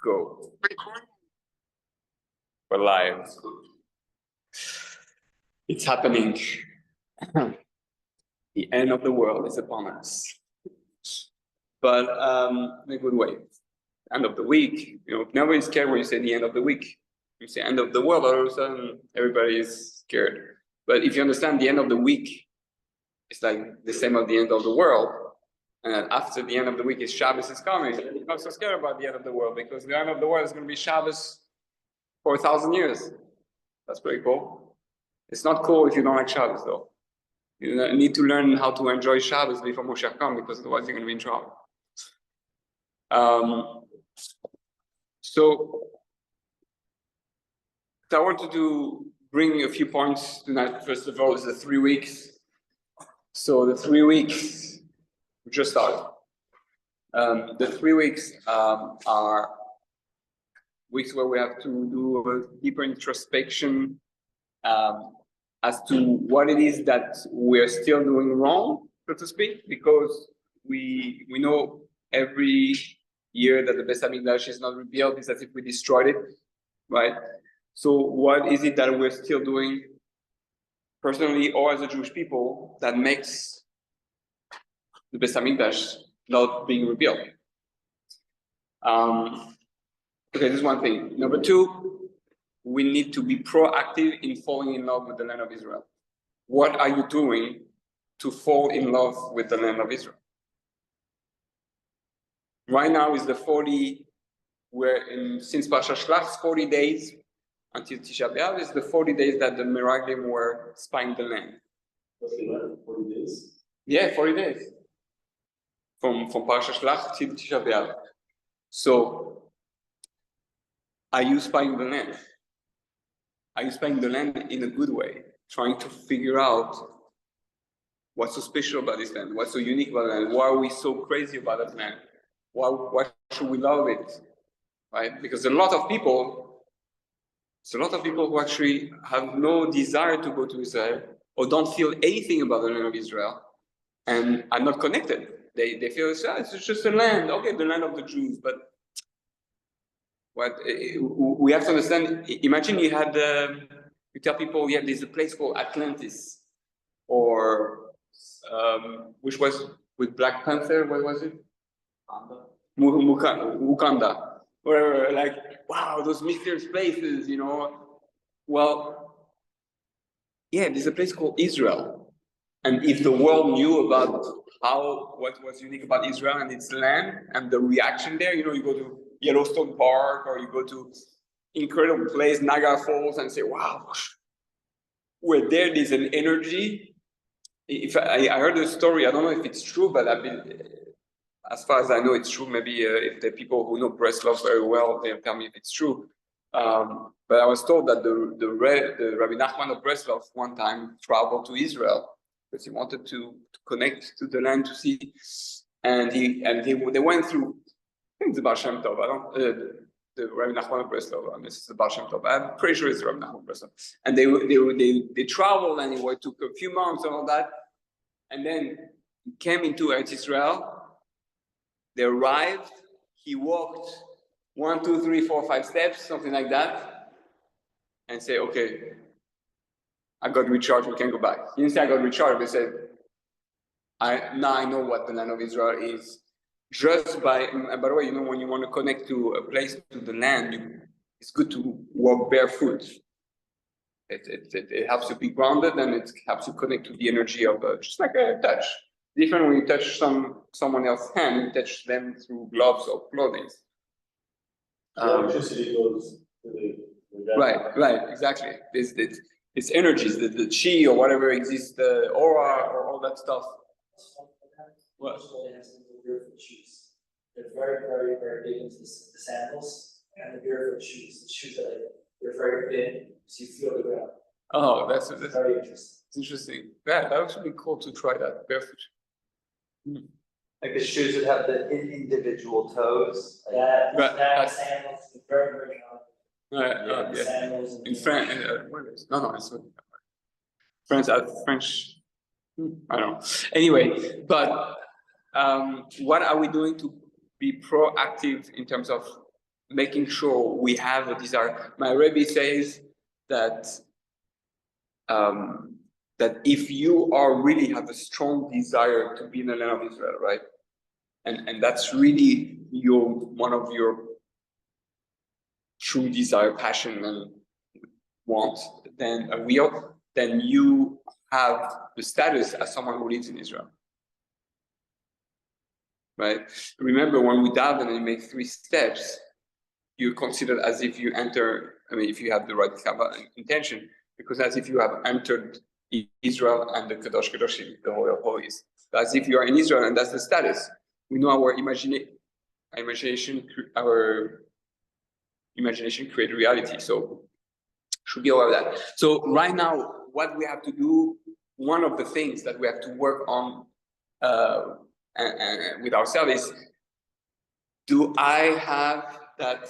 Go. We're live. It's happening. The end of the world is upon us. But in a good way. End of the week. Nobody is scared when you say the end of the week. You say end of the world, all of a sudden everybody is scared. But if you understand the end of the week, it's like the same as the end of the world. And after the end of the week is Shabbos is coming. You're not so scared about the end of the world because the end of the world is going to be Shabbos for 1,000 years. That's pretty cool. It's not cool if you don't like Shabbos though. You need to learn how to enjoy Shabbos before Moshiach comes because otherwise you're going to be in trouble. So I wanted to bring a few points tonight. First of all, is the 3 weeks. So the 3 weeks we just started. The 3 weeks are weeks where we have to do a deeper introspection as to what it is that we're still doing wrong, so to speak, because we know every year that the Beis Hamikdash is not rebuilt. It's as if we destroyed it, right? So what is it that we're still doing personally or as a Jewish people that makes the Beis Hamikdash not being rebuilt? Okay, this is one thing. Number two, we need to be proactive in falling in love with the land of Israel. What are you doing to fall in love with the land of Israel? Right now is the 40, since Parshat Shlach, 40 days until Tisha B'Av is the 40 days that the Meraglim were spying the land. 40 days? Yeah, 40 days. From Parshat Shlach till Tisha B'Av. So, are you spying the land? Are you spying the land in a good way? Trying to figure out what's so special about this land? What's so unique about the land? Why are we so crazy about that land? Why should we love it? Right? Because a lot of people who actually have no desire to go to Israel or don't feel anything about the land of Israel and are not connected. They feel it's just a land, okay, the land of the Jews, but what we have to understand, imagine you tell people, yeah, there's a place called Atlantis, or which was with Black Panther, what was it? Wakanda. Whatever, like, wow, those mysterious places, Well, yeah, there's a place called Israel. And if the world knew about what was unique about Israel and its land and the reaction there, you go to Yellowstone Park or you go to incredible place, Niagara Falls, and say, wow, we're there's an energy. If I heard a story, I don't know if it's true, but as far as I know, it's true. Maybe if the people who know Breslov very well, they'll tell me if it's true. But I was told that the Rabbi Nachman of Breslov one time traveled to Israel because he wanted to connect to the land to see, and they went through. I think it's the Baal Shem Tov. I don't the Rabbi Nachman of Breslov. This is the Baal Shem Tov. I'm pretty sure it's the Rabbi Nachman of Breslov. And they traveled and it took a few months and all that, and then came into Eretz Israel. They arrived. He walked 1, 2, 3, 4, 5 steps, something like that, and say, "Okay, I got recharged. We can go back." He didn't say I got recharged. He said, "Now I know what the land of Israel is." Just by the way, when you want to connect to a place, to the land, it's good to walk barefoot. It helps you be grounded, and it helps you connect to the energy of just like a touch. Different when you touch someone else's hand, you touch them through gloves or clothing. Electricity goes to the right, exactly. It's energies, the chi or whatever exists, the aura or all that stuff. What? Shoes. They're very, very, very big into the sandals and the barefoot shoes. The shoes are they're very thin, so you feel the ground. Oh, that's very interesting. It's interesting. Yeah, that would actually be cool to try that barefoot. Like the shoes that have the individual toes. That sandals are very, very common. Yeah. Sandals In France, no, it's France. French. I don't know. Anyway, but what are we doing to be proactive in terms of making sure we have a desire. My Rebbe says that that if you are really have a strong desire to be in the land of Israel, right, and that's really your one of your true desire, passion, and want, then a will, then you have the status as someone who lives in Israel. Right? Remember, when we daven and you make 3 steps, you're considered as if you enter, I mean, if you have the right intention, because as if you have entered Israel and the Kadosh Kadoshim, the Holy of Holies. As if you are in Israel, and that's the status. We know our imagination create reality. So should be aware of that. So right now, what we have to do, one of the things that we have to work on and with ourselves is, do I have that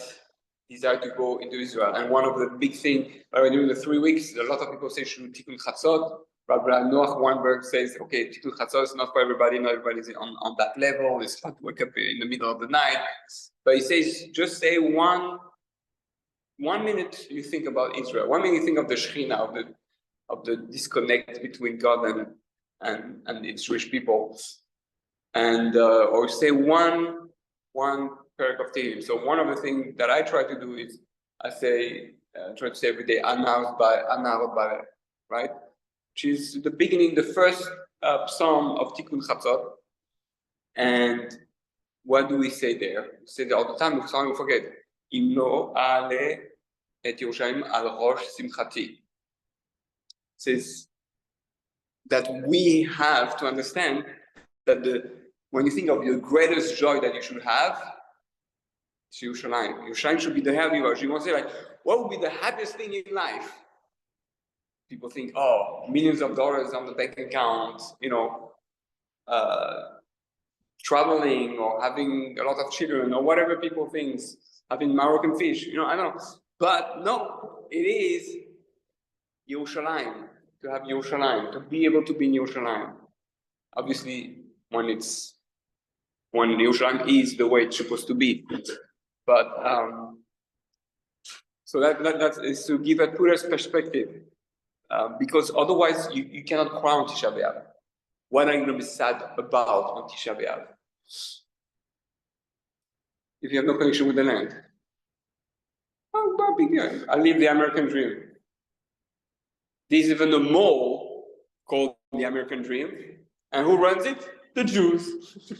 desire to go into Israel? And one of the big things, during the 3 weeks, a lot of people say should Tikkun Chatzot. Rabbi Noach Weinberg says, okay, Tikkun Chatzot is not for everybody, not everybody's on that level, it's hard to wake up in the middle of the night. But he says, just say 1 minute you think about Israel, 1 minute you think of the Shekhinah, of the disconnect between God and the Jewish people. And or say one parak of Tehillim. So one of the things that I try to do is I try to say every day Anar Bare, right? Which is the beginning, the first psalm of Tikkun Chatzot. And what do we say there? We say there all the time. We forget. Imno ale et Yerushalayim al rosh simchati. Says that we have to understand that when you think of the greatest joy that you should have, it's Yerushalayim. Yerushalayim should be the happy version. You want to say, like, what would be the happiest thing in life? People think, oh, millions of dollars on the bank account, traveling or having a lot of children or whatever people think, having Moroccan fish, I don't know. But no, it is Yerushalayim, to have Yerushalayim, to be able to be in Yerushalayim. Obviously, when Yerushalayim is the way it's supposed to be. But so that is to give a purest perspective, because otherwise you cannot cry on Tisha B'Av. What are you going to be sad about on Tisha B'Av? If you have no connection with the land. Oh, big deal. I live the American dream. There's even a mall called the American Dream. And who runs it? The Jews.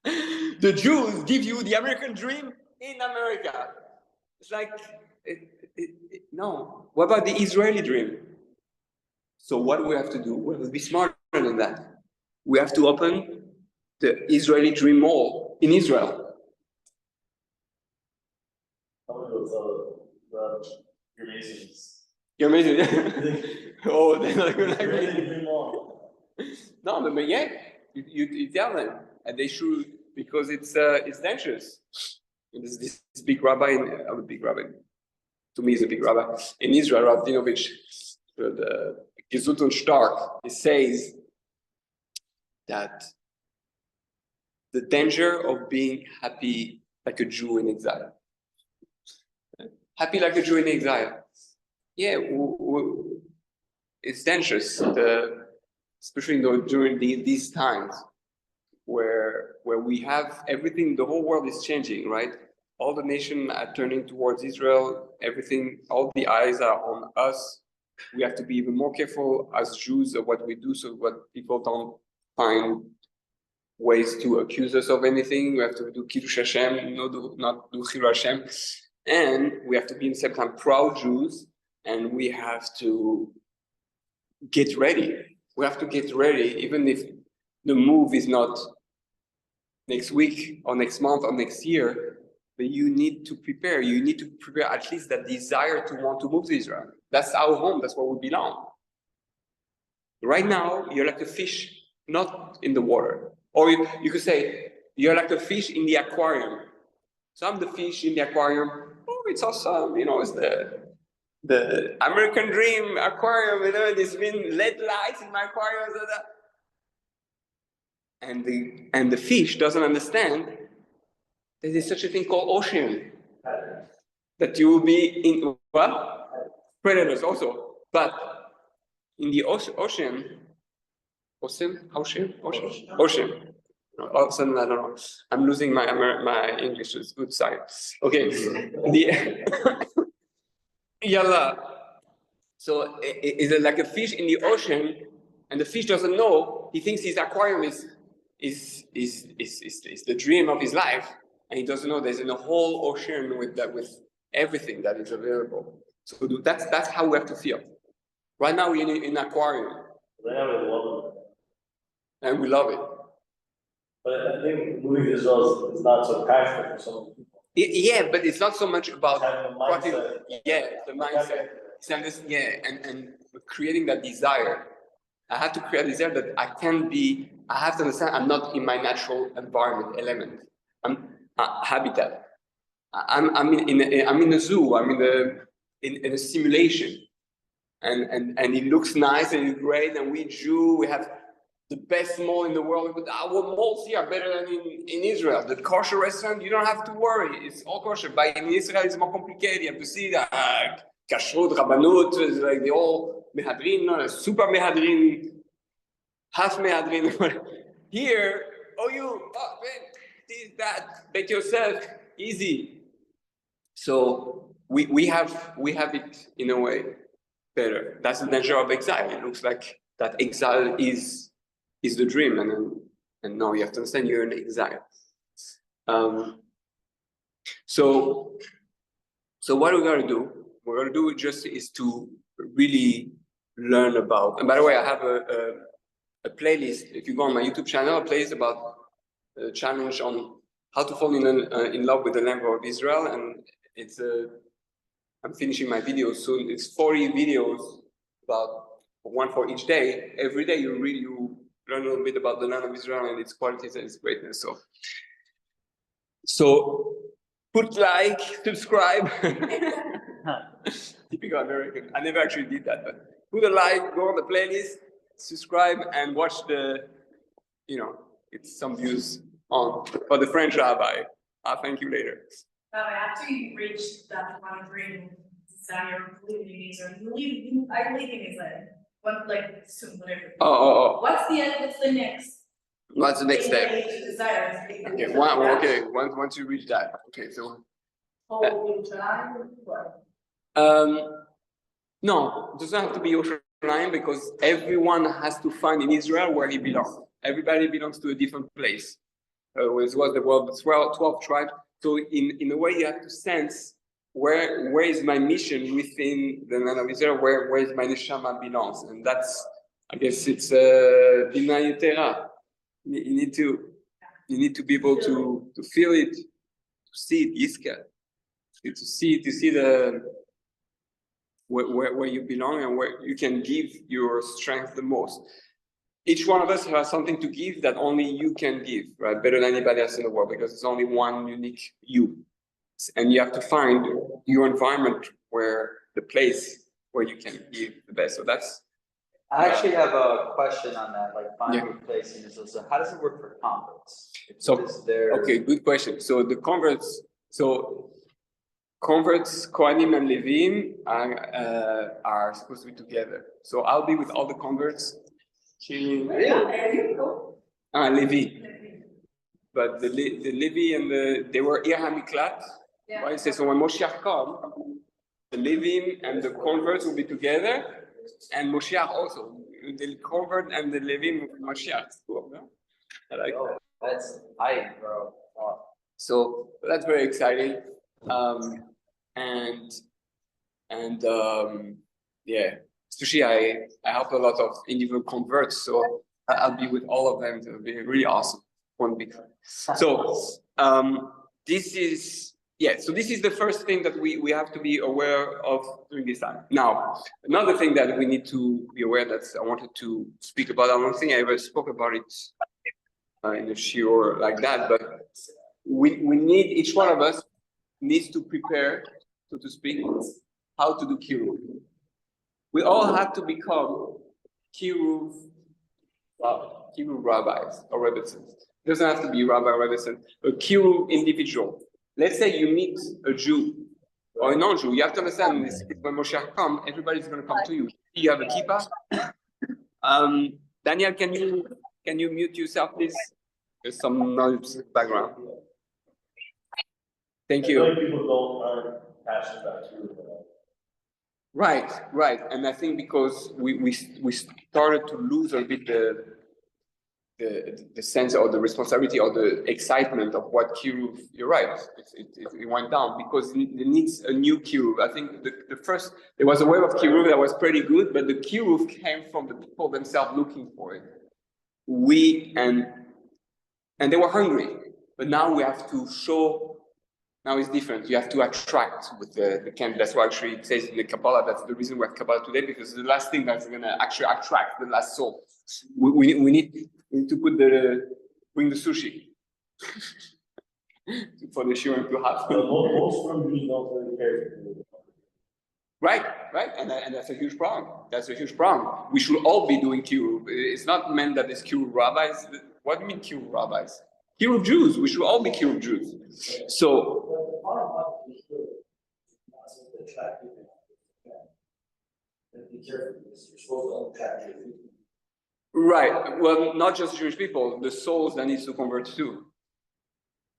The Jews give you the American dream in America. It's like, no. What about the Israeli dream? So what do we have to do? We have to be smarter than that. We have to open the Israeli Dream Mall in Israel. You're amazing. You're amazing. Oh, they're not going to You're like me. Dream Mall. No, but yeah, you tell them, and they should, because it's dangerous. There's this big rabbi, to me he's a big rabbi, in Israel, Rav Dinovich, the Gesund und Stark, he says that the danger of being happy like a Jew in exile. Happy like a Jew in exile. Yeah, it's dangerous, especially during these times where we have everything, the whole world is changing, right? All the nations are turning towards Israel, everything, all the eyes are on us. We have to be even more careful as Jews of what we do, so what people don't find ways to accuse us of anything. We have to do Kiddush Hashem, not do Chilul Hashem. And we have to be in the same time proud Jews, and we have to get ready. We have to get ready, even if the move is not next week or next month or next year, but you need to prepare. You need to prepare at least that desire to want to move to Israel. That's our home, that's where we belong. Right now, you're like a fish, not in the water. Or you could say, you're like a fish in the aquarium. So I'm the fish in the aquarium. Oh, it's awesome, it's the American dream aquarium, there's been LED lights in my aquarium. And the fish doesn't understand that there's such a thing called ocean. that you will be in what? Predators also, but in the ocean. All of a sudden, I don't know. I'm losing my English. It's good sign. Okay, the yalla. So is it like a fish in the ocean, and the fish doesn't know. He thinks his aquarium is the dream of his life, and he doesn't know there's a whole ocean with everything that is available. So that's how we have to feel. Right now we're in an aquarium, They have a lot of. and we love it. But I think moving as well is not so practical for some people. Yeah, but it's not so much about Having a what it, mindset. yeah, the mindset. And creating that desire. I have to create a desire that I have to understand I'm not in my natural environment element. I'm habitat. I'm in a zoo. I'm in a simulation, and it looks nice and it's great. And we have the best mall in the world, but our malls here are better than in Israel. The kosher restaurant, you don't have to worry. It's all kosher. But in Israel, it's more complicated. You have to see that kashrut, rabbanut, like the all mehadrin, no, super mehadrin, half mehadrin. Here, this, that, bet yourself, easy. So we have it in a way better. That's the danger of exile. It looks like that exile is the dream, and no, you have to understand you're in exile. So what we're gonna do? We're gonna do is to really learn about. And by the way, I have a playlist. If you go on my YouTube channel, a playlist about a challenge on how to fall in love with the language of Israel, and it's I'm finishing my videos soon. It's 40 videos, about one for each day. Every day you learn a little bit about the land of Israel and its qualities and its greatness. So put like, subscribe. Typical American. I never actually did that, but put a like, go on the playlist, subscribe, and watch it's some views on for the French rabbi. I'll thank you later. After you reach that one dream desire, believing in Israel, I believe in Israel. What, like, soon, whatever. Oh. What's the next? What's the next step? Desire. Okay, once you reach that. Okay, so. Whole time, what? No, it doesn't have to be Yerushalayim because everyone has to find in Israel where he belongs. Everybody belongs to a different place. It was the world 12 tribes. So in a way, you have to sense where is my mission within the land of Israel, where is my neshama belongs, and that's, I guess it's Bina Yetera. You need to be able to feel it, to see it, Yiska, to see the where you belong and where you can give your strength the most. Each one of us has something to give that only you can give, right? Better than anybody else in the world, because it's only one unique you. And you have to find your environment the place where you can give the best. So that's. I actually have a question on that, like finding your place in Israel. So how does it work for converts? Okay, good question. So the converts, Kohanim and Levim are supposed to be together. So I'll be with all the converts. Chilling. Levi. But the Levi and they were Ir HaMiklat. Yeah. Right? So when Moshiach comes, the Levim and the converts will be together, and Moshiach also. The convert and the Levim with Moshiach. Cool, no? I like that. That's hype, bro. Oh. So that's very exciting. Yeah, especially I help a lot of individual converts, so I'll be with all of them. It'll be really awesome. One big. So this is the first thing that we have to be aware of during this time. Now, another thing that we need to be aware that I wanted to speak about. I don't think I ever spoke about it in a shiur like that, but we need, each one of us needs to prepare, so to speak, how to do Kiruv. We all have to become Kiruv rabbis or rebbezins. It doesn't have to be rabbi or rebbezin, a Kiruv individual. let's say you meet a Jew or a non-Jew, you have to understand this, when Moshiach comes, everybody's going to come to you. You have a kippah. Daniel, can you mute yourself, please? There's some noise background. Thank I feel you. like people aren't passionate about Kiruv at all. Right, and I think because we started to lose a bit the sense or the responsibility or the excitement of what Kiruv. You're right, it went down because it needs a new Kiruv. I think the first there was a wave of Kiruv that was pretty good, but the Kiruv came from the people themselves looking for it. And they were hungry, but now we have to show. Now it's different. You have to attract with the camp. That's why actually it says in the Kabbalah. That's the reason we have Kabbalah today, because the last thing that's going to actually attract the last soul. We need to bring the sushi for the children to have. Most from Jews don't really care for Kiruv. Right, and that's a huge problem. That's a huge problem. We should all be doing Kiruv. It's not meant that it's Kiruv rabbis. What do you mean Kiruv rabbis? Kiruv Jews. We should all be Kiruv Jews. So. Be careful because you're supposed to only attract Jewish people. Right. Well, not just Jewish people. The souls that needs to convert too.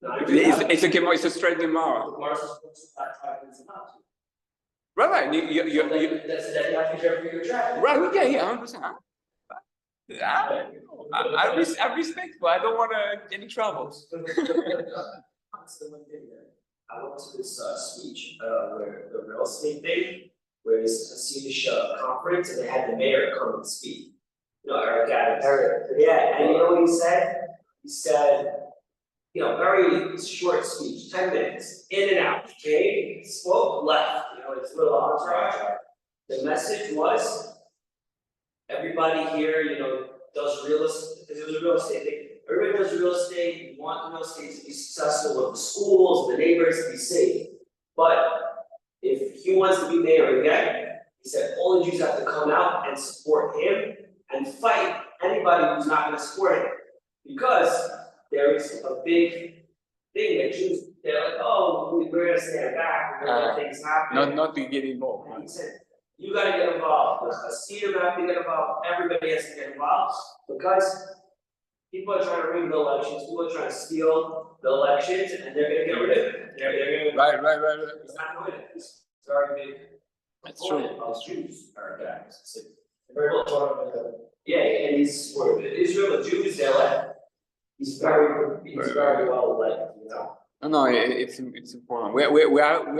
It's a straight Gemara. Right. That's you have to be careful who you attract. Right. Yeah. 100%. I respect, but I don't want to get in trouble. That's the one thing that I went to this speech where the real estate thing, where it's a Swedish conference, and they had the mayor come and speak. You know, Eric Adams. Yeah, and you know what he said? He said, you know, very short speech, 10 minutes, in and out. Okay, spoke, left. You know, it's a little entourage. The message was, everybody here, you know, does real estate, because it was a real estate thing. Everybody does real estate, you want the real estate to be successful, with the schools, the neighbors to be safe. But if he wants to be mayor again, he said all the Jews have to come out and support him and fight anybody who's not going to support him. Because there is a big thing that Jews, they're like, oh, we're going to stand back, we're going to let things happen. Not to get involved. And he said, you got to get involved. The Hasidim have to get involved. Everybody has to get involved because people are trying to rig the elections. People are trying to steal the elections, and they're going to get rid of it. They're Right. It's not doing it. It's very big. That's true. Of Jews are guys. Very well. Yeah, and he's supportive of Israel. The Jews, they're like, he's very well led. You know. No, it's important. We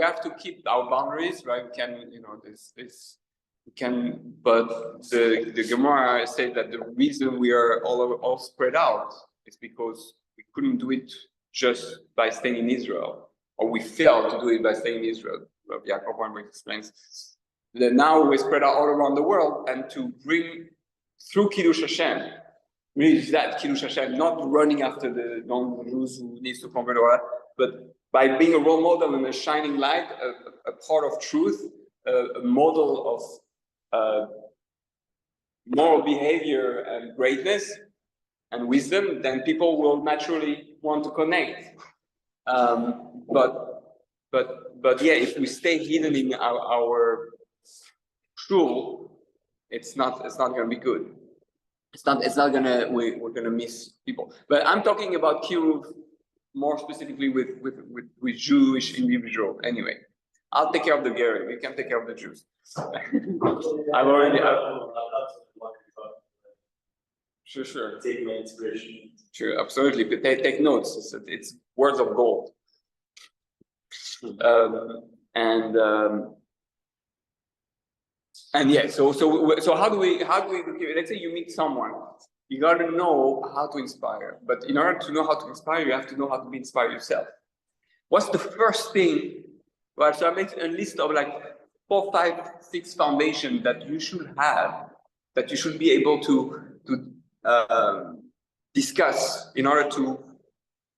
have to keep our boundaries, right? We can, you know, we can, but the Gemara said that the reason we are all spread out is because we couldn't do it just by staying in Israel, or we failed to do it by staying in Israel. Yaakov Weinberg explains that now we're spread out all around the world, and to bring through Kiddush Hashem, really that Kiddush Hashem, not running after the non-Jews who needs to convert or whatever, but by being a role model and a shining light, a part of truth, a model of moral behavior and greatness and wisdom, then people will naturally want to connect. But yeah, if we stay hidden in our shul, it's not going to be good. It's not gonna. We're gonna miss people. But I'm talking about Kiruv more specifically with Jewish individual. Anyway, I'll take care of the Gerim. You can take care of the Jews. I've already. Sure. Take my inspiration. Sure, absolutely. But take notes. It's words of gold. And yeah, so how do we let's say you meet someone, you got to know how to inspire. But in order to know how to inspire, you have to know how to be inspired yourself. What's the first thing? Right, so I made a list of like 4, 5, 6 foundations that you should have, that you should be able to discuss in order to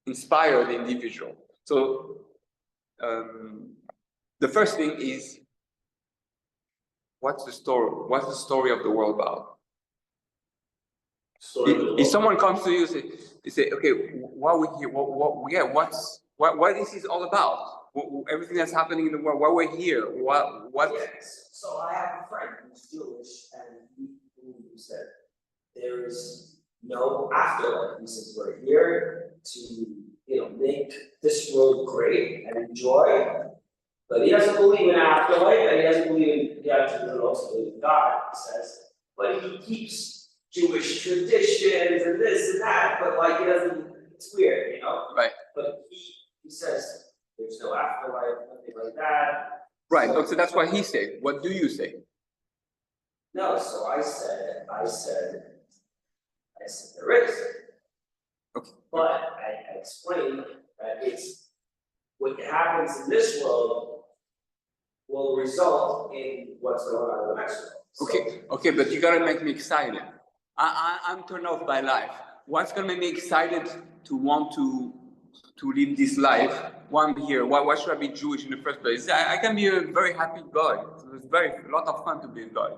inspire the individual. So the first thing is, what's the story? What's the story of the world about? If someone comes to you, they say, okay, why are we here? What's what this is all about. Everything that's happening in the world, why we're here, what? Yes, so I have a friend who's Jewish and he believes that there is no afterlife. He says we're here to, make this world great and enjoy. But he doesn't believe in afterlife and he doesn't believe in, doesn't also believe in God, he says. But he keeps Jewish traditions and this and that, but like he doesn't, it's weird, Right. But he says there's no afterlife, nothing like that. Right, so that's what he said. What do you say? No, so I said there is. Okay. But I explained that it's what happens in this world will result in what's going on in the next world. So, Okay, but you gotta make me excited. I'm turned off by life. What's gonna make me excited to want to live this life? Why I'm here? Why should I be Jewish in the first place? I can be a very happy guy. It's a lot of fun to be a guy.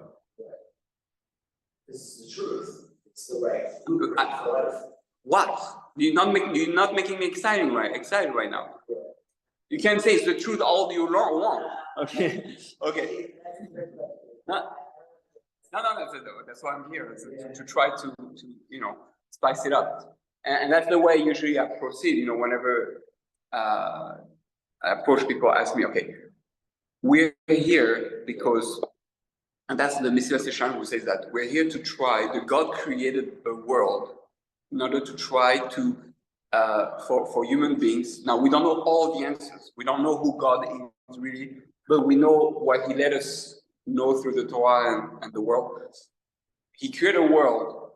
this is the truth. It's the right blueprint for life. What? You're not making me excited right now. You can't say it's the truth all you want. Okay. No, that's why I'm here, to try to spice it up. And that's the way usually I proceed, whenever I approach people, ask me, okay, we're here because, and that's the Messiah Seshan who says that, we're here to try, God created a world in order to try to, for human beings. Now, we don't know all the answers. We don't know who God is really, but we know what he let us know through the Torah and the world. He created a world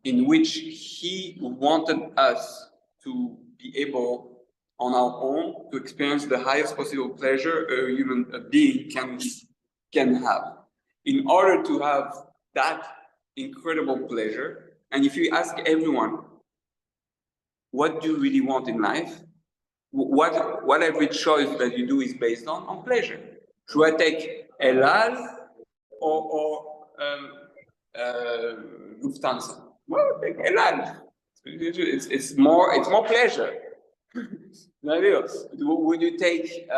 in which he wanted us to be able on our own to experience the highest possible pleasure a being can have. In order to have that incredible pleasure, and if you ask everyone, what do you really want in life? What every choice that you do is based on pleasure. Should I take Elal or Lufthansa? Well, take Elal. It's more pleasure. Would you take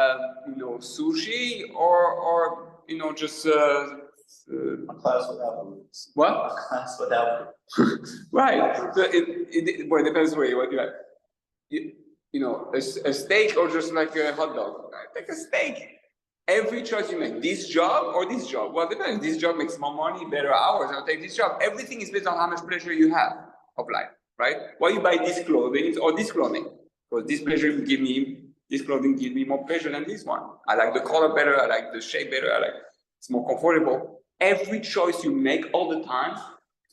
sushi or just A class without food. what? A class without food. Right. So it depends where what you like. A steak or just like a hot dog. Take a steak. Every choice you make, this job or this job. Well, depends. This job makes more money, better hours. I'll take this job. Everything is based on how much pleasure you have of life, right? Why you buy this clothing or this clothing? Because this clothing gives me more pleasure than this one. I like the color better. I like the shape better. It's more comfortable. Every choice you make all the time,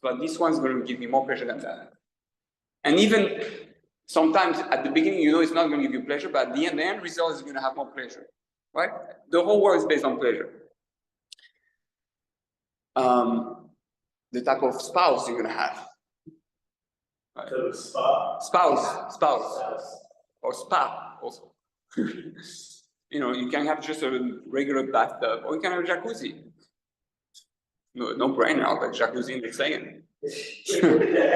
but this one's going to give me more pleasure than that. And even sometimes at the beginning, it's not going to give you pleasure, but at the end result is going to have more pleasure, right? The whole world is based on pleasure. The type of spouse you're going to have. Right? So spa. Spouse. Or spa also. You can have just a regular bathtub, or you can have a jacuzzi. No brainer, I'll like jacuzzi in the second.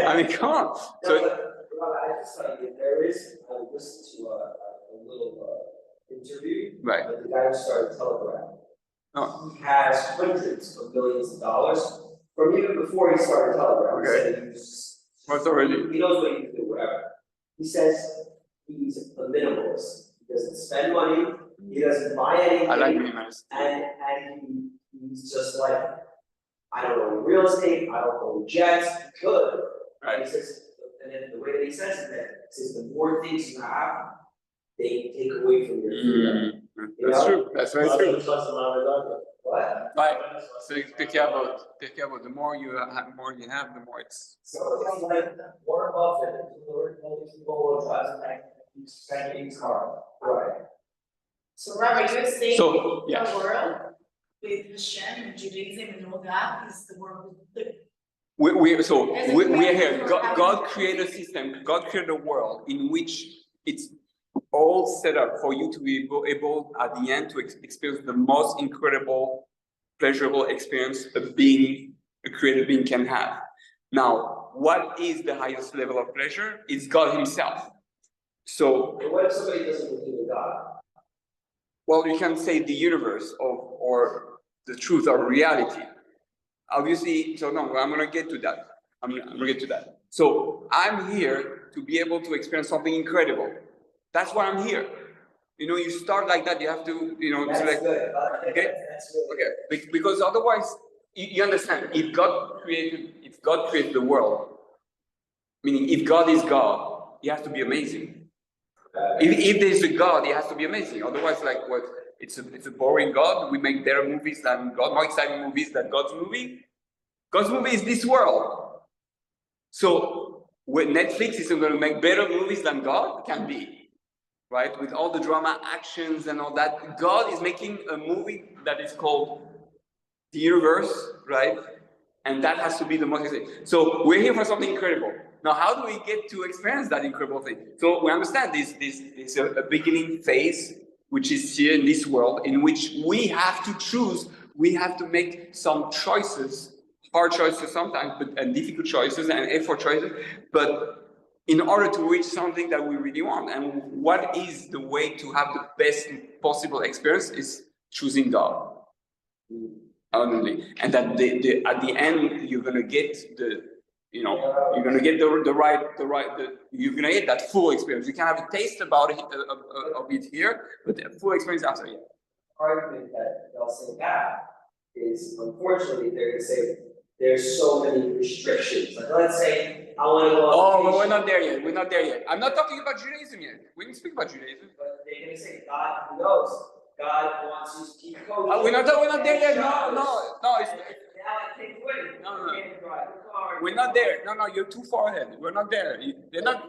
I mean, come on. So, I just like there is. I listened to a little interview. Right. With the guy who started Telegram. Oh. He has hundreds of millions of dollars from even before he started Telegram. Okay. He said What's already? he knows what he can do, whatever. He says he's a minimalist. He doesn't spend money. He doesn't buy anything. I like minimalist. And he's just like, I don't own real estate. I don't own jets. Good. Right. He says, and then the way that he says it, the more things you have, they take away from your freedom. That's true. That's very true. What? Right. So you take care about the more you have, the more it's. So it's like Warren Buffett, people drives a bank, he's banking his car. Right. So Robert, you're saying So, yeah. the world with Hashem and Judaism and all that is the world with the. We're here. God created a system. God created a world in which it's all set up for you to be able at the end to experience the most incredible, pleasurable experience a created being can have. Now, what is the highest level of pleasure? It's God Himself. So, But what if somebody doesn't believe in God? well, you can say the universe or the truth or reality. Obviously, so no, I'm gonna get to that. I'm gonna get to that. So I'm here to be able to experience something incredible. That's why I'm here. You know, you start like that, you have to, you know, That's it's like, good. okay? That's really Okay, because otherwise, you understand, if God created the world, meaning if God is God, he has to be amazing. If there's a God, he has to be amazing. Otherwise, like what? It's a boring God. We make better movies than God, more exciting movies than God's movie. God's movie is this world. So when Netflix isn't going to make better movies than God, can be, right? With all the drama, actions, and all that, God is making a movie that is called the universe, right? And that has to be the most exciting. So we're here for something incredible. Now, how do we get to experience that incredible thing? So we understand this a beginning phase, which is here in this world, in which we have to choose, we have to make some choices, hard choices sometimes, and difficult choices and effort choices, but in order to reach something that we really want. And what is the way to have the best possible experience is choosing God. Only, and that at the end you're gonna get you're gonna get you're gonna get that full experience. You can have a taste about it of it here, but the full experience after. Yeah. argument that they'll say back is unfortunately they're gonna say there's so many restrictions. Like let's say I want to go on Oh, but we're vacation, not there yet. We're not there yet. I'm not talking about Judaism yet. We didn't speak about Judaism. but they're gonna say God knows. God wants you to keep coaching. We're not there yet. No. It's, Now I take away. No. You can't drive the car. we're not there. No. You're too far ahead. We're not there. They're not.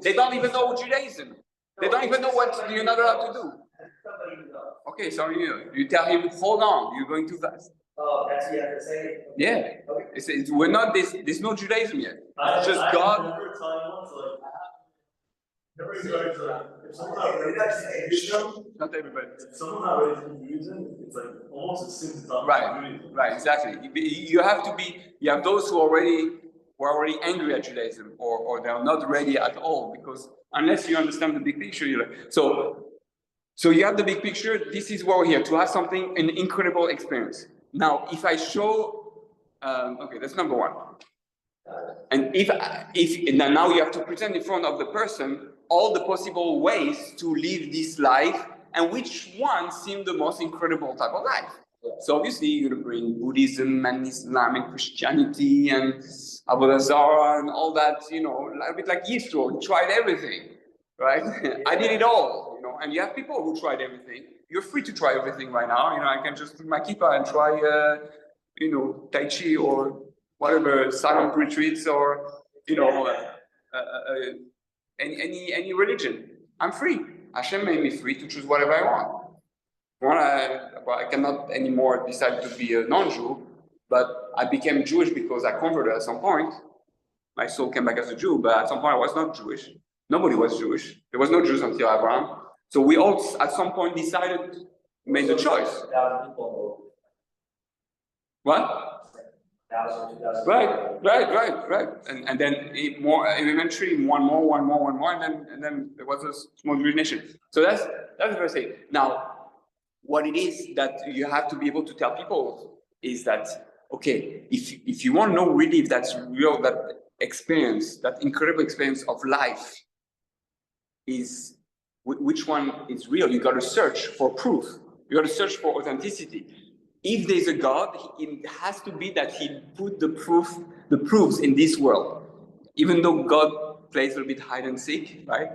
They don't even know Judaism. They don't even know what you're not allowed to do. Somebody who knows. Okay, so you tell him, hold on, you're going too fast. Oh, that's what you have to say? Yeah. Okay. We're not there's no Judaism yet. It's just God. I remember telling once, like, everybody's like, if someone's not ready to Judaism, Not everybody. if someone's not ready to be Judaism, it's like almost a sin to talk Right, about Judaism. right, exactly. You have to be. You have those who are already angry at Judaism, or they're not ready at all, because unless you understand the big picture, you're like so you have the big picture. This is why we're here, to have an incredible experience. Now, if I show, okay, that's number one. And if now you have to present in front of the person all the possible ways to live this life and which one seem the most incredible type of life. So obviously you're gonna bring Buddhism and Islam and Christianity and Avodah Zarah and all that, a bit like Yisro, he tried everything, right? I did it all, and you have people who tried everything. You're free to try everything right now. I can just put my kippah and try, Tai Chi or whatever, silent retreats or, any religion. I'm free. Hashem made me free to choose whatever I want. I cannot anymore decide to be a non-Jew, but I became Jewish because I converted at some point. My soul came back as a Jew, but at some point I was not Jewish. Nobody was Jewish. There was no Jews until Abraham. So we all, at some point, made the choice. What? 1,000, 2,000. Right. And then eventually one more, and then there was a small Jewish nation. So that's the first thing. Now, what it is that you have to be able to tell people is that, okay, if you want to know really if that's real, that experience, that incredible experience of life is which one is real, you got to search for proof. You got to search for authenticity. If there's a God, it has to be that he put the proofs in this world. Even though God plays a little bit hide and seek, right?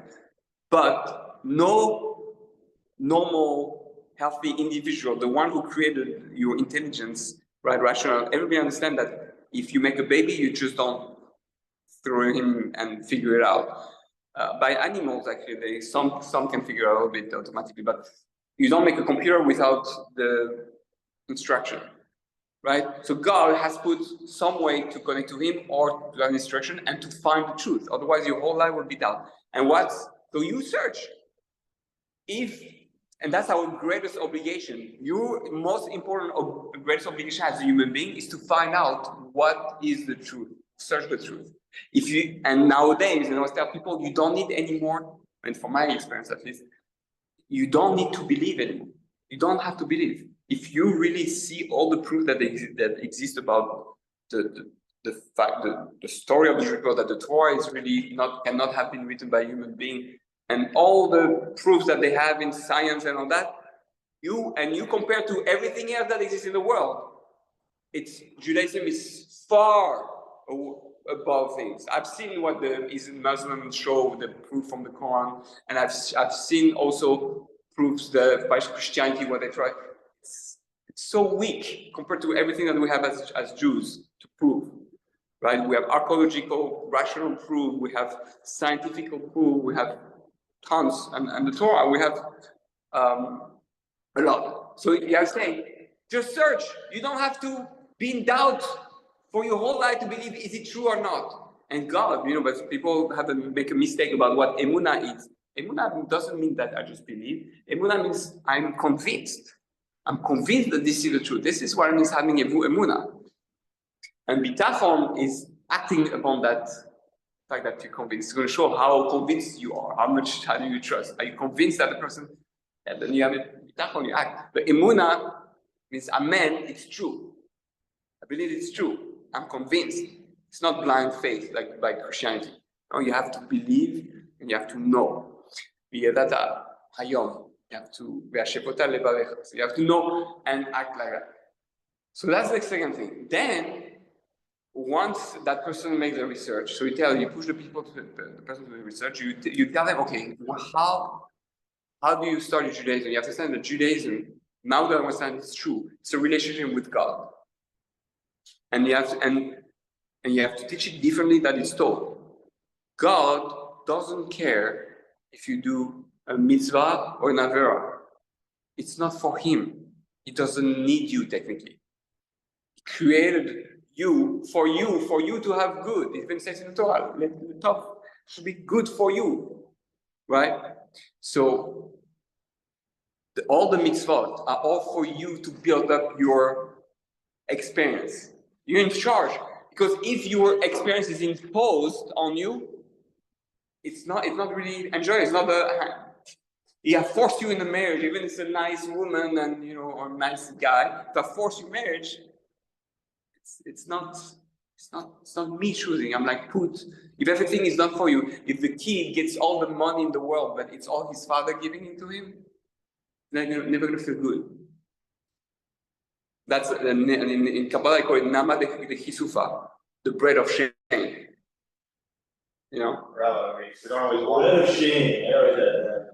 But no normal, healthy individual, the one who created your intelligence, right, rational, everybody understand that if you make a baby, you just don't throw him and figure it out. By animals, actually, some can figure out a little bit automatically, but you don't make a computer without the instruction, right? So God has put some way to connect to him or to an instruction and to find the truth. Otherwise, your whole life will be down. And so you search. And that's our greatest obligation. Your most important greatest obligation as a human being is to find out what is the truth. Search the truth. And nowadays, I tell people, you don't need any more and from my experience at least, you don't need to believe anymore. You don't have to believe. If you really see all the proof that exist about the fact, the story of the Jewish people, that the Torah is really cannot have been written by a human being, and all the proofs that they have in science and all that, you compare to everything else that exists in the world, Judaism is far above things. I've seen what the Muslims show, the proof from the Quran, and I've seen also proofs by Christianity, what they try. It's so weak compared to everything that we have as Jews to prove, right? We have archaeological, rational proof, we have scientific proof, we have tons, and the Torah, we have a lot. So you are saying, just search. You don't have to be in doubt for your whole life to believe, is it true or not? And God, but people have to make a mistake about what emunah is. Emunah doesn't mean that I just believe. Emunah means I'm convinced. I'm convinced that this is the truth. This is what it means having emunah. And bitachon is acting upon that fact that you're convinced. It's going to show how convinced you are. How do you trust? Are you convinced that the person? And then you have it. Bitachon, you act. But emunah means amen. It's true. I believe it's true. I'm convinced. It's not blind faith like by Christianity. No, you have to believe and you have to know. V'yadata hayom. You have to. So you have to know and act like that. So that's the second thing. Then, once that person makes the research, so you push the people to the person to the research. You tell them, okay, how do you start your Judaism? You have to understand that Judaism, now that I understand it's true, it's a relationship with God. And you have to teach it differently than it's taught. God doesn't care if you do a mitzvah or an avera. It's not for him. He doesn't need you technically. He created you for you to have good. It even says in the Torah, let the top should be good for you, right? So all the mitzvot are all for you to build up your experience. You're in charge, because if your experience is imposed on you, it's not really enjoyable. It's not he has forced you in a marriage, even if it's a nice woman and or a nice guy. To force you marriage, it's not me choosing. I'm like, if everything is done for you, if the kid gets all the money in the world, but it's all his father giving it to him, then you're never gonna feel good. That's in Kabbalah I call it nama de chisufa, the bread of shame. Right, we don't always want it.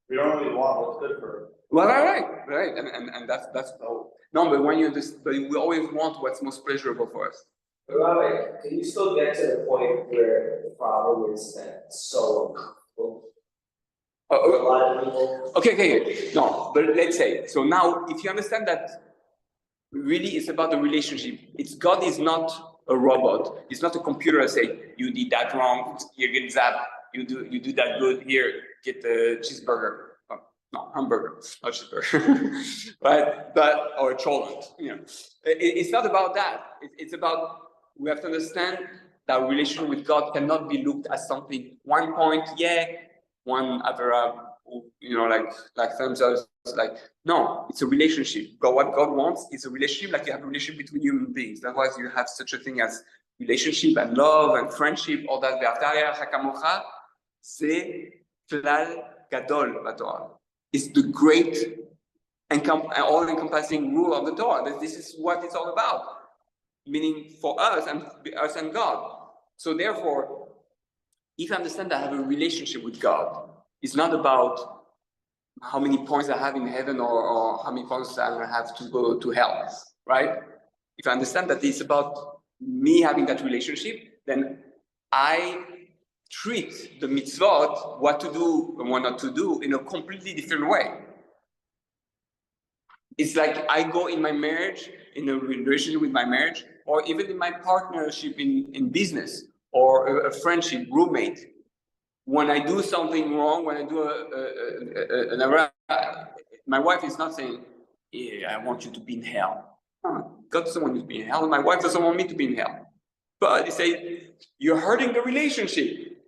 We don't always want what's good for. Well, right, and that's the whole. No, but when but we always want what's most pleasurable for us. But Rabbi, can you still get to the point where the problem is that it's so uncomfortable? For a lot of people. Okay. No, but let's say so. Now, if you understand that. Really, it's about the relationship. God is not a robot. It's not a computer that say you did that wrong. You get zapped. You do that good. Here, get the cheeseburger. Oh, no, hamburger, not cheeseburger, right? But or a cholent. It's not about that. It's about we have to understand that relationship with God cannot be looked at something. One point, one other. Like themselves, like no, it's a relationship. What God wants is a relationship, like you have a relationship between human beings. Otherwise, you have such a thing as relationship and love and friendship. All that. C'est klal gadol b'Torah. It's the great and all-encompassing rule of the Torah. This is what it's all about. Meaning for us and God. So therefore, if I understand that I have a relationship with God. It's not about how many points I have in heaven or how many points I'm going to have to go to hell, right? If I understand that it's about me having that relationship, then I treat the mitzvot, what to do and what not to do, in a completely different way. It's like I go in my marriage, in a relationship with my marriage, or even in my partnership in business, or a friendship, roommate. When I do something wrong, when I do an error, my wife is not saying, I want you to be in hell. God doesn't want you to be in hell, and my wife doesn't want me to be in hell. But he says, you're hurting the relationship.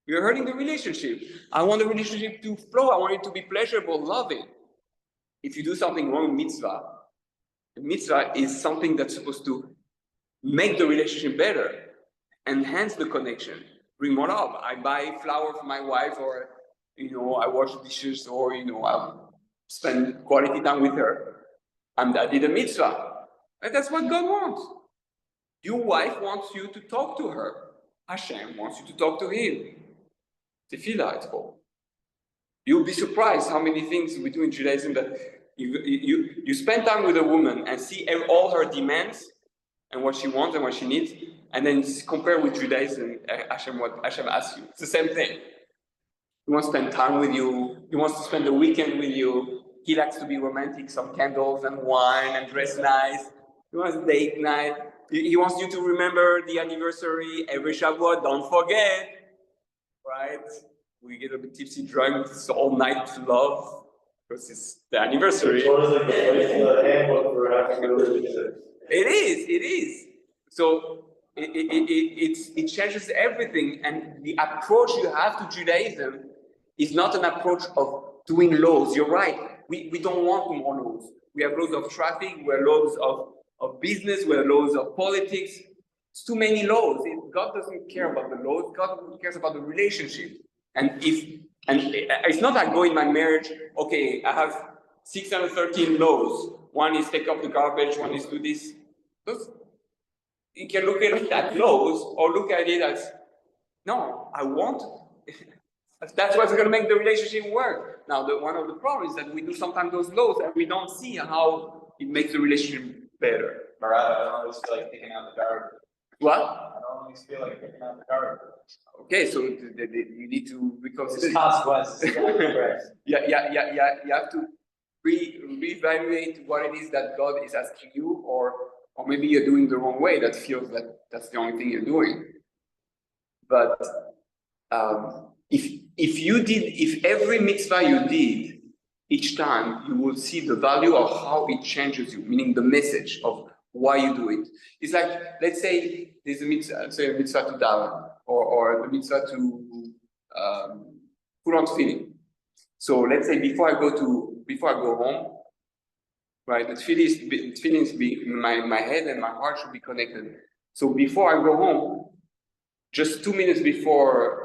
You're hurting the relationship. I want the relationship to flow. I want it to be pleasurable, loving. If you do something wrong, mitzvah, the mitzvah is something that's supposed to make the relationship better, enhance the connection, bring more up. I buy flour for my wife, or I wash dishes, or I spend quality time with her. And I did a mitzvah. And that's what God wants. Your wife wants you to talk to her. Hashem wants you to talk to him. Tefillah, it's called. You'll be surprised how many things we do in Judaism that you spend time with a woman and see all her demands and what she wants and what she needs, and then compare with Judaism, what Hashem asks you. It's the same thing. He wants to spend time with you. He wants to spend the weekend with you. He likes to be romantic, some candles and wine and dress nice. He wants date night. He wants you to remember the anniversary every Shavuot. Don't forget, right? We get a bit tipsy, drunk. It's all night love because it's the anniversary. It is. So it changes everything, and the approach you have to Judaism is not an approach of doing laws. You're right. We don't want more laws. We have laws of traffic. We have laws of business. We have laws of politics. It's too many laws. God doesn't care about the laws. God cares about the relationship. And it's not like go in my marriage. Okay, I have 613 laws. One is take up the garbage. One is do this. You can look at it as laws, or look at it as, no, I want. That's what's going to make the relationship work. Now, one of the problems is that we do sometimes those laws and we don't see how it makes the relationship better. Marat, I don't always feel like taking out the garbage. What? I don't always feel like taking out the garbage. Okay, so you need to There's consequences. you have to reevaluate what it is that God is asking you, or maybe you're doing the wrong way. That feels that that's the only thing you're doing. But if every mitzvah you did each time, you will see the value of how it changes you, meaning the message of why you do it. It's like, let's say there's a mitzvah, to daven, or the mitzvah to put on tefillin. So let's say before I go home, right? The tefillin is my head and my heart should be connected. So before I go home, just 2 minutes before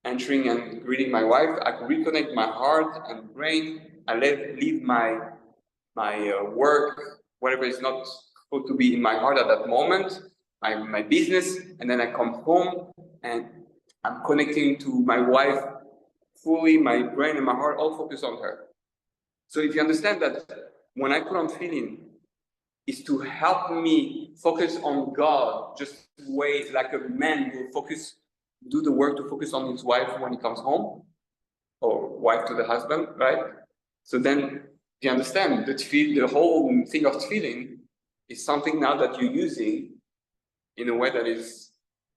entering and greeting my wife, I reconnect my heart and brain. I leave my work, whatever is not supposed to be in my heart at that moment, my business, and then I come home and I'm connecting to my wife fully. My brain and my heart all focus on her. So if you understand that when I put on tefillin, is to help me focus on God, just way like a man will do the work to focus on his wife when he comes home, or wife to the husband, right? So then you understand that the whole thing of tefillin is something now that you're using in a way that is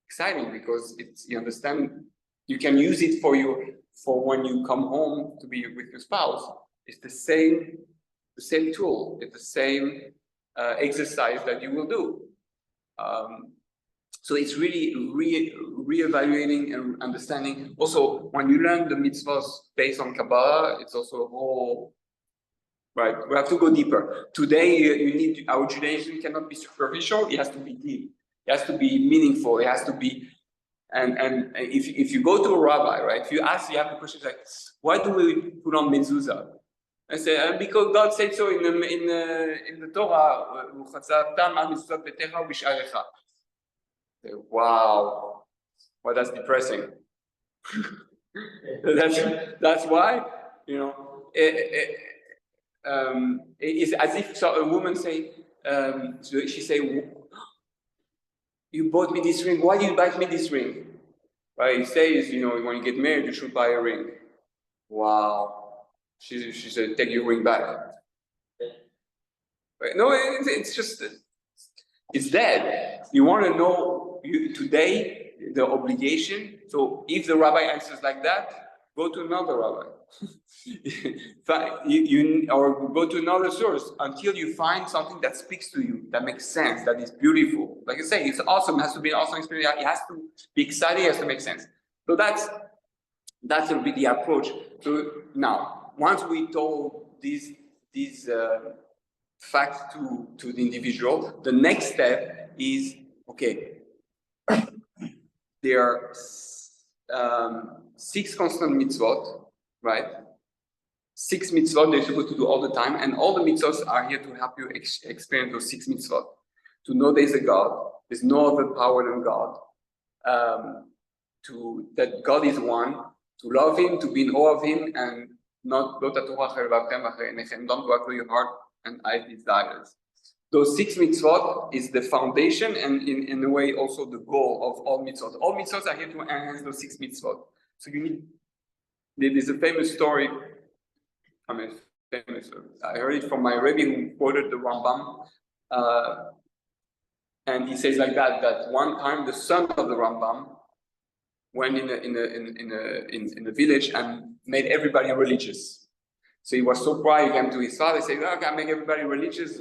exciting, because you understand you can use it for when you come home to be with your spouse. It's the same tool. It's the same exercise that you will do. So it's really re-evaluating and understanding. Also, when you learn the mitzvahs based on Kabbalah, it's also a whole, right? We have to go deeper. Today, our Judaism cannot be superficial. It has to be deep. It has to be meaningful. It has to be, and if you go to a rabbi, right? If you have the question like, why do we put on mezuzah? I say, because God said so in the Torah. Wow, well, that's depressing. that's why, it's as if a woman say, she say, you bought me this ring. Why did you buy me this ring? Right? He says, when you get married, you should buy a ring. Wow. She said, take your ring back. Right? No, it's just, it's dead. You want to know today the obligation. So if the rabbi answers like that, go to another rabbi. Or go to another source until you find something that speaks to you, that makes sense, that is beautiful. Like I say, it's awesome. It has to be an awesome experience. It has to be exciting. It has to make sense. So that's a bit the approach. So now, once we told these facts to the individual, the next step is, okay, there are 6 constant mitzvot, right? 6 mitzvot they're supposed to do all the time, and all the mitzvot are here to help you experience those 6 mitzvot. To know there's a God, there's no other power than God, that God is one, to love Him, to be in awe of Him, and not don't go after your heart and eye desires. Those 6 mitzvot is the foundation, and in a way also the goal of all mitzvot. All mitzvot are here to enhance those 6 mitzvot. So you need. There's a famous story. I heard it from my Rebbe who quoted the Rambam, and he says like that one time the son of the Rambam went in a village and made everybody religious. So he was so proud. He came to his father. He said, "Oh, I can make everybody religious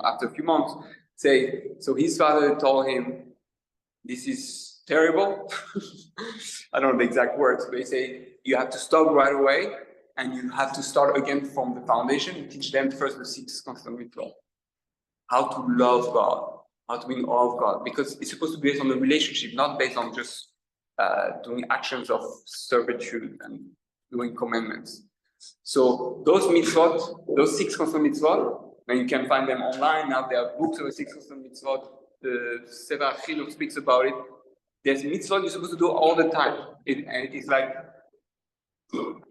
after a few months." So his father told him, "This is terrible." I don't know the exact words, but he said, "You have to stop right away, and you have to start again from the foundation and teach them first the 6 constant mitzvot. How to love God, how to be in awe of God, because it's supposed to be based on the relationship, not based on just doing actions of servitude and doing commandments." So those mitzvot, those 6 constant mitzvot, and you can find them online. Now there are books of the 6 constant mitzvot. The Sefer Chinuch speaks about it. There's mitzvot you're supposed to do all the time. And it's like,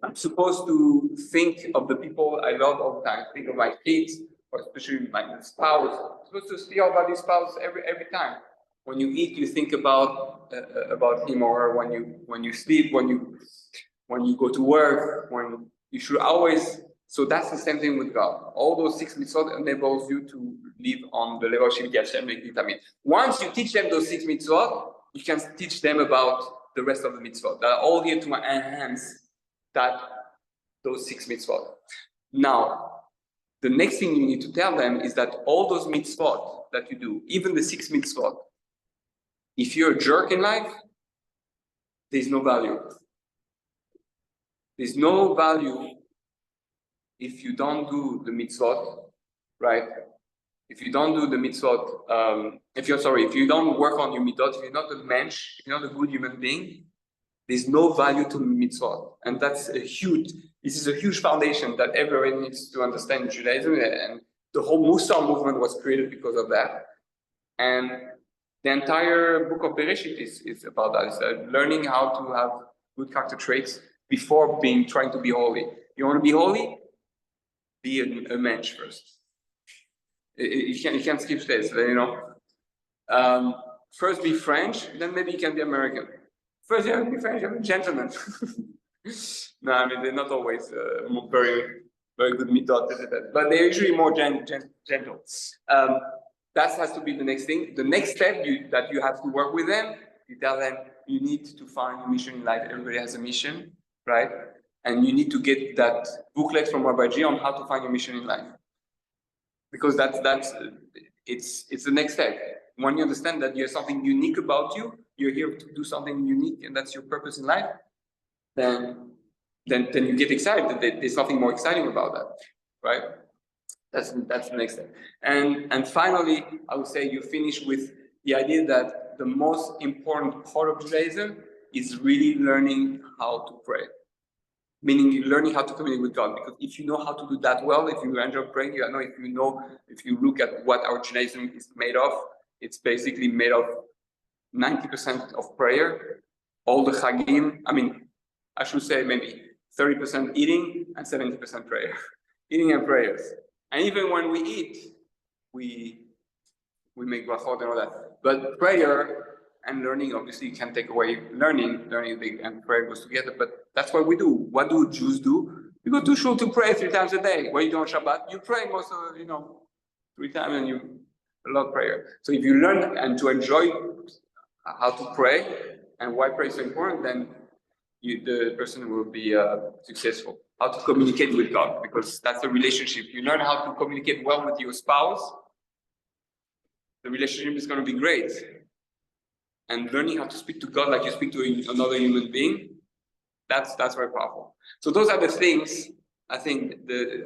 I'm supposed to think of the people I love all the time. Think of my kids, or especially my spouse. I'm supposed to think about this spouse every time. When you eat, you think about him, or when you sleep, when you go to work, when you should always. So that's the same thing with God. All those 6 mitzvot enables you to live on the level of Shivit Hashem V'Kitamid. Once you teach them those 6 mitzvot, you can teach them about the rest of the mitzvot. That are all here to enhance those 6 mitzvot. Now, the next thing you need to tell them is that all those mitzvot that you do, even the 6 mitzvot, if you're a jerk in life, there's no value. There's no value if you don't do the mitzvot, right? If you don't do the mitzvot, if you don't work on your mitzvot, if you're not a mensch, if you're not a good human being, there's no value to mitzvot. And this is a huge foundation that everyone needs to understand in Judaism, and the whole Musar movement was created because of that. And the entire book of Bereshit is about that. It's learning how to have good character traits before trying to be holy. You want to be holy? Be a mensch first. You can't skip steps, first be French, then maybe you can be American. First you have to be French, you have to be gentleman. No, I mean, they're not always very, very good midot, but they're usually more gentle. That has to be the next thing. The next step that you have to work with them, you tell them you need to find a mission in life. Everybody has a mission, right? And you need to get that booklet from Rabbi G on how to find your mission in life. Because it's the next step. When you understand that you have something unique about you, you're here to do something unique, and that's your purpose in life, then you get excited that there's something more exciting about that, right? That's the next step. And finally, I would say you finish with the idea that the most important part of Judaism is really learning how to pray. Meaning learning how to communicate with God, because if you know how to do that well, if you enjoy praying, if you look at what our Judaism is made of, it's basically made of 90% of prayer, all the chagim. I mean, I should say maybe 30% eating and 70% prayer, eating and prayers. And even when we eat, we make brachot and all that. But prayer and learning, obviously, you can take away learning and prayer goes together, but that's what we do. What do Jews do? You go to shul to pray 3 times a day. What you do on Shabbat? You pray most of, 3 times, and you a lot of prayer. So if you learn and to enjoy how to pray and why prayer is so important, then the person will be successful. How to communicate with God, because that's a relationship. You learn how to communicate well with your spouse, the relationship is going to be great. and learning how to speak to God like you speak to another human being, that's very powerful. So those are the things, I think the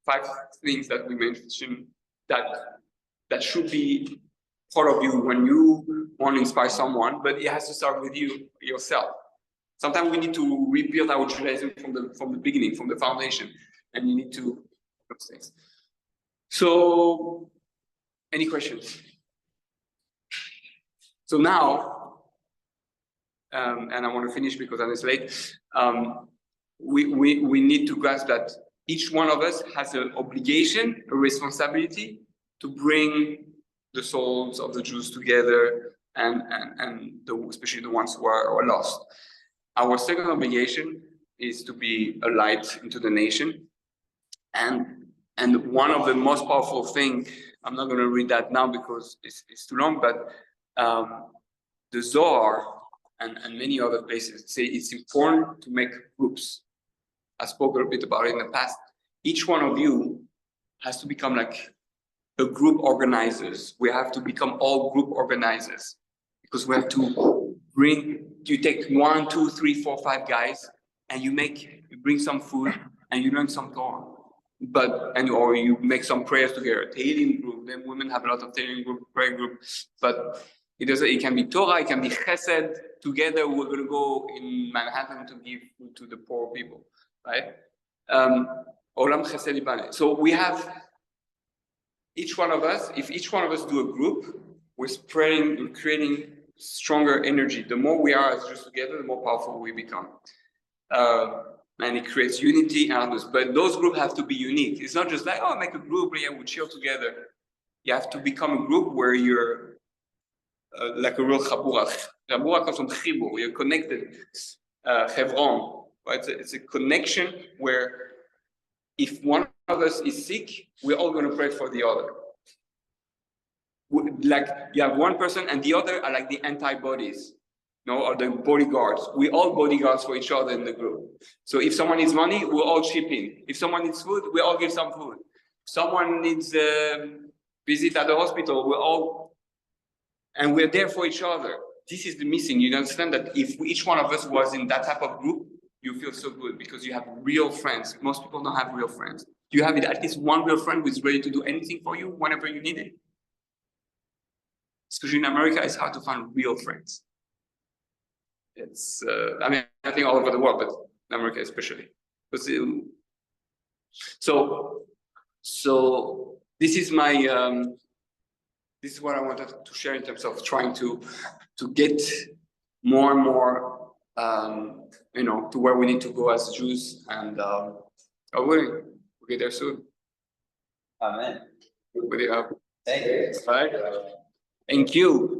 5 things that we mentioned that should be part of you when you want to inspire someone, but it has to start with you yourself. Sometimes we need to rebuild our Judaism from the beginning, from the foundation, and you need to those things. So, any questions? So now, and I want to finish because it's late. We need to grasp that each one of us has an obligation, a responsibility to bring the souls of the Jews together, and especially the ones who are lost. Our second obligation is to be a light into the nation, and one of the most powerful things, I'm not going to read that now because it's too long, but the Zohar and many other places say it's important to make groups. I spoke a little bit about it in the past. Each one of you has to become like a group organizers. We have to become all group organizers because we have to you take 1, 2, 3, 4, 5 guys and you bring some food and you learn some Torah. Or you make some prayers together, Tehillim group, then women have a lot of Tehillim group, prayer group, but it can be Torah, it can be Chesed, together we're going to go in Manhattan to give food to the poor people, right? Olam Chesed Ibane. So we have, each one of us, if each one of us do a group, we're creating stronger energy. The more we are as Jews together, the more powerful we become. And it creates unity and others. But those groups have to be unique. It's not just like, oh, make a group, yeah, we chill together. You have to become a group where you're like a real chabura. Chabura comes from chibur, you're connected. Chevron, right? It's a connection where if one of us is sick, we're all going to pray for the other. Like you have one person and the other are like the antibodies. Or the bodyguards. We're all bodyguards for each other in the group. So if someone needs money, we'll all chip in. If someone needs food, we all give some food. If someone needs a visit at the hospital, and we're there for each other. This is the missing. You understand that if each one of us was in that type of group, you feel so good because you have real friends. Most people don't have real friends. You have at least one real friend who is ready to do anything for you whenever you need it. Especially in America, it's hard to find real friends. It's, I think all over the world, but in America especially. So this is my, this is what I wanted to share in terms of trying to get more and more, to where we need to go as Jews, and we'll get there soon. Amen. Everybody up. Thank you. Right? Thank you.